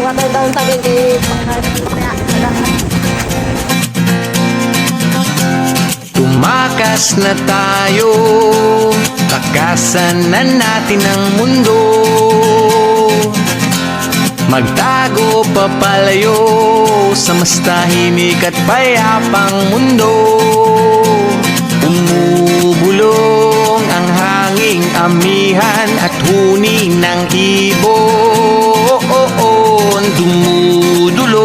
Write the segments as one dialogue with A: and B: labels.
A: Matay daw sa akin kay
B: Tumakas na tayo, takasan na natin ang mundo. Magtago papalayo sa mas tahimik at payapang mundo. Umubulong ang hanging amihan at huni ng ibon. Dumudulog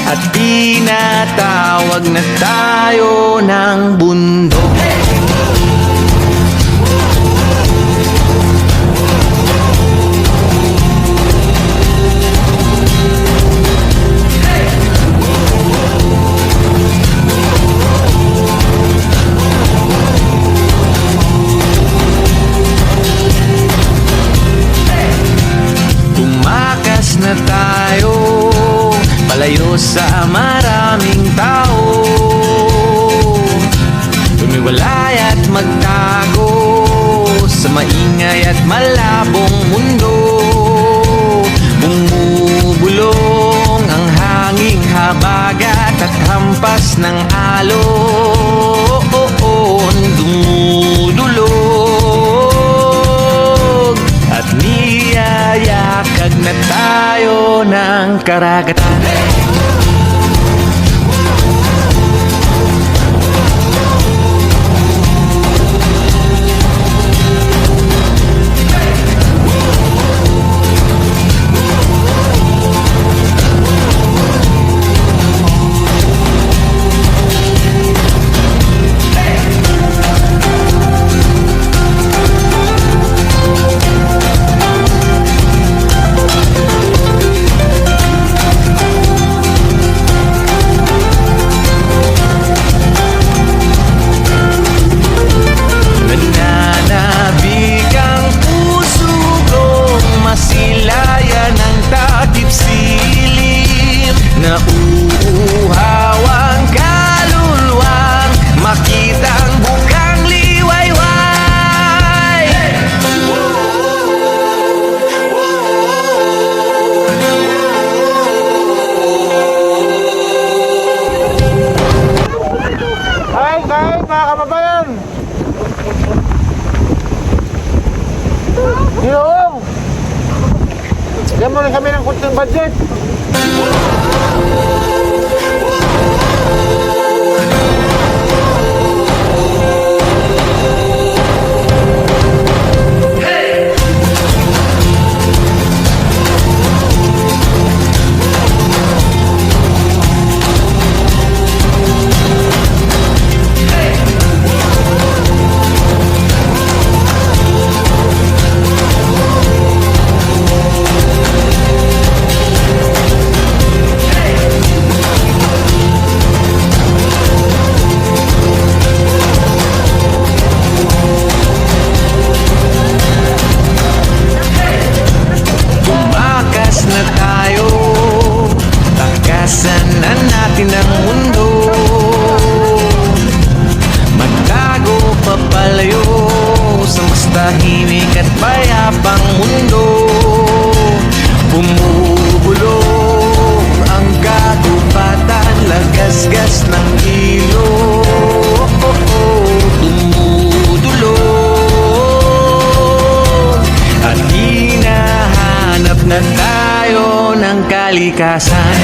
B: at tinatawag na tayo ng bundok. Tumakas na tayo, palayo sa maraming tao. Tumiwalay at magtago sa maingay at malabong mundo. Bumubulong ang hanging habagat at hampas ng alon. Dumudulog at niyayakag na tayo ng karagatan. Nauuhaw ang kaluluwang makitang bukang liwayway.
C: Hi guys, mga kababayan! Ginoong! Yan mo rin kami ng kunting budget. Ang mundo, magtago papalayo sa mas tahimik at payapang mundo. Bumubulong ang kagubatan, lagasgas ng ilog. Dumudulog at hinahanap na tayo ng kalikasan.